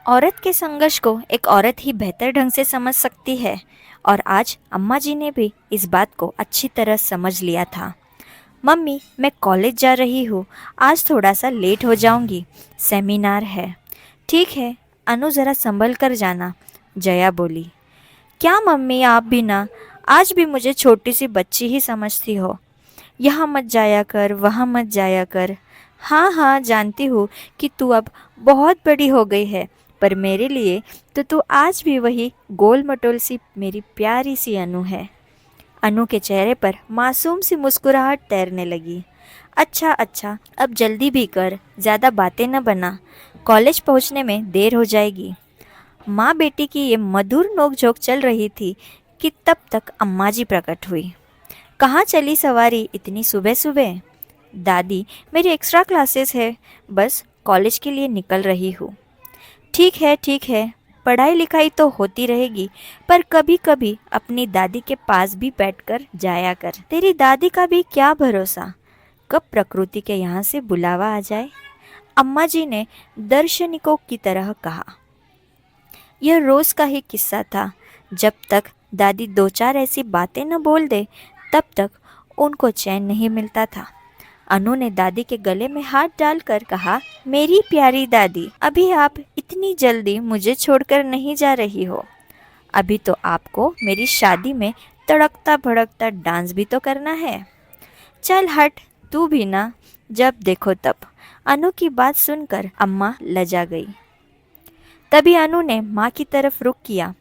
औरत के संघर्ष को एक औरत ही बेहतर ढंग से समझ सकती है और आज अम्मा जी ने भी इस बात को अच्छी तरह समझ लिया था। मम्मी, मैं कॉलेज जा रही हूँ। आज थोड़ा सा लेट हो जाऊंगी, सेमिनार है। ठीक है, अनु ज़रा संभल कर जाना, जया बोली। क्या मम्मी, आप भी ना, आज भी मुझे छोटी सी बच्ची ही समझती हो। यहाँ मत जाया कर, वहाँ मत जाया कर। हाँ हाँ, जानती हूँ कि तू अब बहुत बड़ी हो गई है, पर मेरे लिए तो तू आज भी वही गोल मटोल सी मेरी प्यारी सी अनु है। अनु के चेहरे पर मासूम सी मुस्कुराहट तैरने लगी। अच्छा अच्छा, अब जल्दी भी कर, ज़्यादा बातें न बना, कॉलेज पहुँचने में देर हो जाएगी। माँ बेटी की ये मधुर नोकझोंक चल रही थी कि तब तक अम्मा जी प्रकट हुई। कहाँ चली सवारी इतनी सुबह सुबह? दादी, मेरी एक्स्ट्रा क्लासेस है, बस कॉलेज के लिए निकल रही हूँ। ठीक है, पढ़ाई लिखाई तो होती रहेगी, पर कभी कभी अपनी दादी के पास भी बैठकर जाया कर। तेरी दादी का भी क्या भरोसा, कब प्रकृति के यहाँ से बुलावा आ जाए। अम्मा जी ने दार्शनिकों की तरह कहा। यह रोज़ का ही किस्सा था। जब तक दादी दो चार ऐसी बातें न बोल दे, तब तक उनको चैन नहीं मिलता था। अनु ने दादी के गले में हाथ डालकर कहा, मेरी प्यारी दादी, अभी आप इतनी जल्दी मुझे छोड़कर नहीं जा रही हो। अभी तो आपको मेरी शादी में तड़कता भड़कता डांस भी तो करना है। चल हट, तू भी ना, जब देखो तब। अनु की बात सुनकर अम्मा लजा गई। तभी अनु ने माँ की तरफ रुख किया।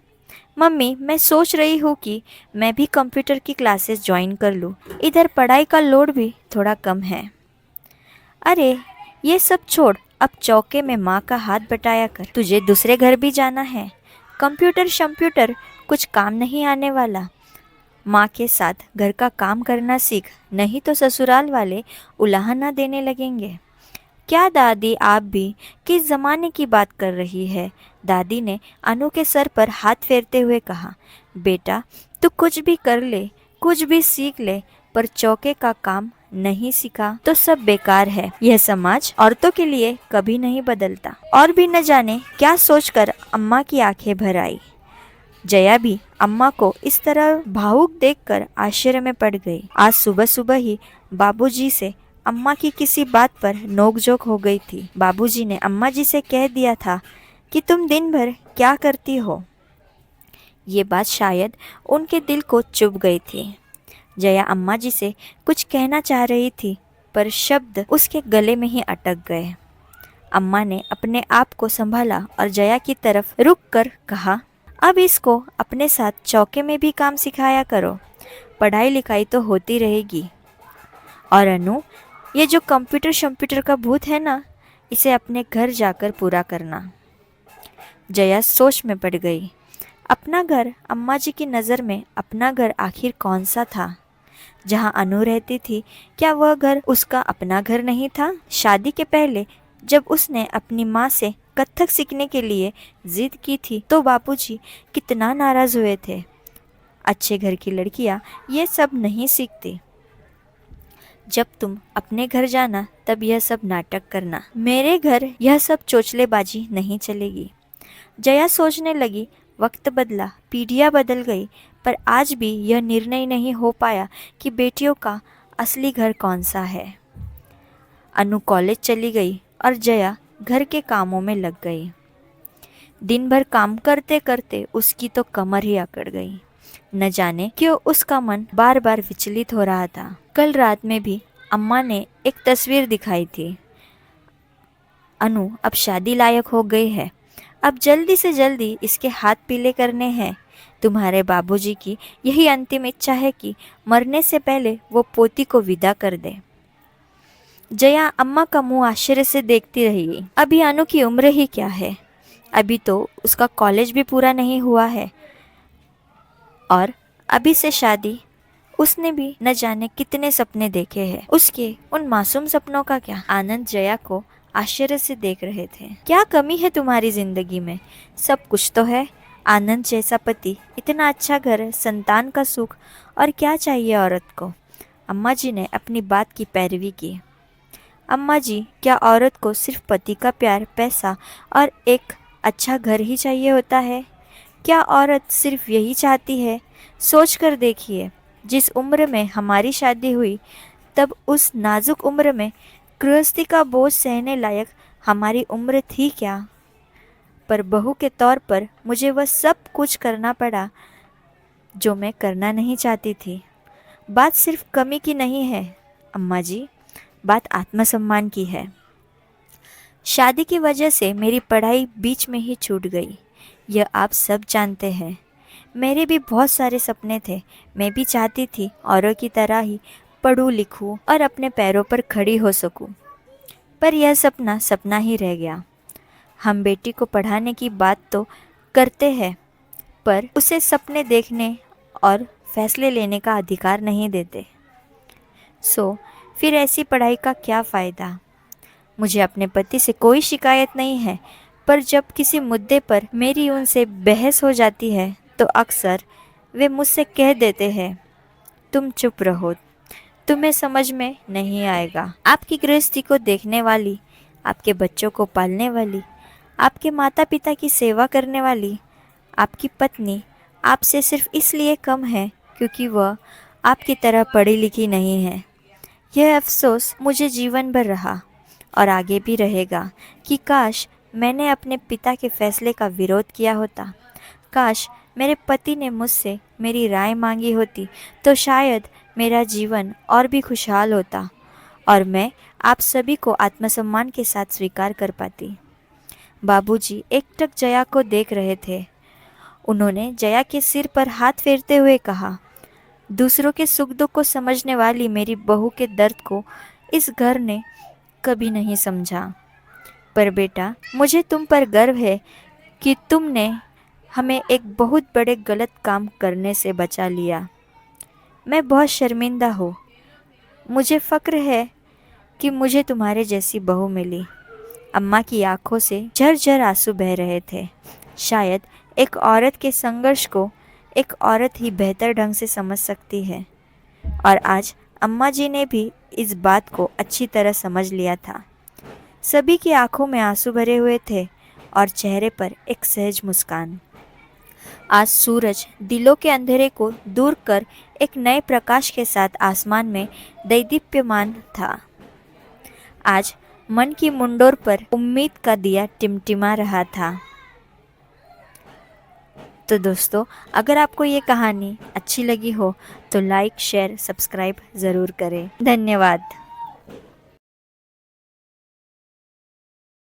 मम्मी, मैं सोच रही हूँ कि मैं भी कंप्यूटर की क्लासेस ज्वाइन कर लूँ। इधर पढ़ाई का लोड भी थोड़ा कम है। अरे, ये सब छोड़, अब चौके में माँ का हाथ बटाया कर। तुझे दूसरे घर भी जाना है। कंप्यूटर शम्प्यूटर कुछ काम नहीं आने वाला। माँ के साथ घर का काम करना सीख, नहीं तो ससुराल वाले उलाहना देने लगेंगे। क्या दादी, आप भी किस ज़माने की बात कर रही है? दादी ने अनु के सर पर हाथ फेरते हुए कहा। बेटा, तू कुछ भी कर ले, कुछ भी सीख ले, पर चौके का काम नहीं सीखा तो सब बेकार है। यह समाज औरतों के लिए कभी नहीं बदलता। और भी न जाने क्या सोचकर अम्मा की आंखें भर आई। जया भी अम्मा को इस तरह भावुक देखकर आश्चर्य में पड़ गई। आज सुबह सुबह ही बाबूजी से अम्मा की किसी बात पर नोकझोंक हो गई थी। बाबूजी ने अम्मा जी से कह दिया था कि तुम दिन भर क्या करती हो। ये बात शायद उनके दिल को चुभ गई थी। जया अम्मा जी से कुछ कहना चाह रही थी, पर शब्द उसके गले में ही अटक गए। अम्मा ने अपने आप को संभाला और जया की तरफ रुक कर कहा, अब इसको अपने साथ चौके में भी काम सिखाया करो। पढ़ाई लिखाई तो होती रहेगी। और अनु, ये जो कंप्यूटर शम्प्यूटर का भूत है ना, इसे अपने घर जाकर पूरा करना। जया सोच में पड़ गई। अपना घर, अम्मा जी की नज़र में अपना घर आखिर कौन सा था? जहाँ अनु रहती थी, क्या वह घर उसका अपना घर नहीं था? शादी के पहले जब उसने अपनी माँ से कथक सीखने के लिए जिद की थी, तो बापूजी कितना नाराज हुए थे। अच्छे घर की लड़कियाँ ये सब नहीं सीखती। जब तुम अपने घर जाना, तब यह सब नाटक करना। मेरे घर यह सब चोचलेबाजी नहीं चलेगी। जया सोचने लगी, वक्त बदला, पीढ़ियाँ बदल गई, पर आज भी यह निर्णय नहीं हो पाया कि बेटियों का असली घर कौन सा है। अनु कॉलेज चली गई और जया घर के कामों में लग गई। दिन भर काम करते करते उसकी तो कमर ही अकड़ गई। न जाने क्यों उसका मन बार बार विचलित हो रहा था। कल रात में भी अम्मा ने एक तस्वीर दिखाई थी। अनु अब शादी लायक हो गई है, अब जल्दी से जल्दी इसके हाथ पीले करने हैं। तुम्हारे बाबूजी की यही अंतिम इच्छा है कि मरने से पहले वो पोती को विदा कर दे। जया अम्मा का मुंह आश्चर्य से देखती रही। अभी अनु की उम्र ही क्या है, अभी तो उसका कॉलेज भी पूरा नहीं हुआ है, और अभी से शादी। उसने भी न जाने कितने सपने देखे हैं। उसके उन मासूम सपनों का क्या? आनंद जया को आश्चर्य से देख रहे थे। क्या कमी है तुम्हारी जिंदगी में? सब कुछ तो है। आनंद जैसा पति, इतना अच्छा घर, संतान का सुख, और क्या चाहिए औरत को? अम्मा जी ने अपनी बात की पैरवी की। अम्मा जी, क्या औरत को सिर्फ पति का प्यार, पैसा और एक अच्छा घर ही चाहिए होता है? क्या औरत सिर्फ यही चाहती है? सोच कर देखिए, जिस उम्र में हमारी शादी हुई, तब उस नाजुक उम्र में गृहस्थी का बोझ सहने लायक हमारी उम्र थी क्या? पर बहू के तौर पर मुझे वह सब कुछ करना पड़ा जो मैं करना नहीं चाहती थी। बात सिर्फ कमी की नहीं है अम्मा जी, बात आत्मसम्मान की है। शादी की वजह से मेरी पढ़ाई बीच में ही छूट गई, यह आप सब जानते हैं। मेरे भी बहुत सारे सपने थे। मैं भी चाहती थी औरों की तरह ही पढ़ूं लिखूं और अपने पैरों पर खड़ी हो सकूं। पर यह सपना सपना ही रह गया। हम बेटी को पढ़ाने की बात तो करते हैं, पर उसे सपने देखने और फैसले लेने का अधिकार नहीं देते। फिर ऐसी पढ़ाई का क्या फ़ायदा? मुझे अपने पति से कोई शिकायत नहीं है, पर जब किसी मुद्दे पर मेरी उनसे बहस हो जाती है तो अक्सर वे मुझसे कह देते हैं, तुम चुप रहो, तुम्हें समझ में नहीं आएगा। आपकी गृहस्थी को देखने वाली, आपके बच्चों को पालने वाली, आपके माता पिता की सेवा करने वाली आपकी पत्नी आपसे सिर्फ इसलिए कम है क्योंकि वह आपकी तरह पढ़ी लिखी नहीं है। यह अफसोस मुझे जीवन भर रहा और आगे भी रहेगा कि काश मैंने अपने पिता के फैसले का विरोध किया होता। काश मेरे पति ने मुझसे मेरी राय मांगी होती तो शायद मेरा जीवन और भी खुशहाल होता और मैं आप सभी को आत्मसम्मान के साथ स्वीकार कर पाती। बाबूजी एकटक जया को देख रहे थे। उन्होंने जया के सिर पर हाथ फेरते हुए कहा, दूसरों के सुख दुख को समझने वाली मेरी बहू के दर्द को इस घर ने कभी नहीं समझा। पर बेटा, मुझे तुम पर गर्व है कि तुमने हमें एक बहुत बड़े गलत काम करने से बचा लिया। मैं बहुत शर्मिंदा हूँ। मुझे फ़क्र है कि मुझे तुम्हारे जैसी बहू मिली। अम्मा की आंखों से झरझर आंसू बह रहे थे। शायद एक औरत के संघर्ष को एक औरत ही बेहतर ढंग से समझ सकती है। और आज अम्मा जी ने भी इस बात को अच्छी तरह समझ लिया था। सभी की आंखों में आंसू भरे हुए थे और चेहरे पर एक सहज मुस्कान। आज सूरज दिलों के अंधेरे को दूर कर एक नए प्रकाश के साथ आसमान में दैदीप्यमान था। आज मन की मुंडोर पर उम्मीद का दिया टिमटिमा रहा था। तो दोस्तों, अगर आपको ये कहानी अच्छी लगी हो तो लाइक, शेयर, सब्सक्राइब ज़रूर करें। धन्यवाद।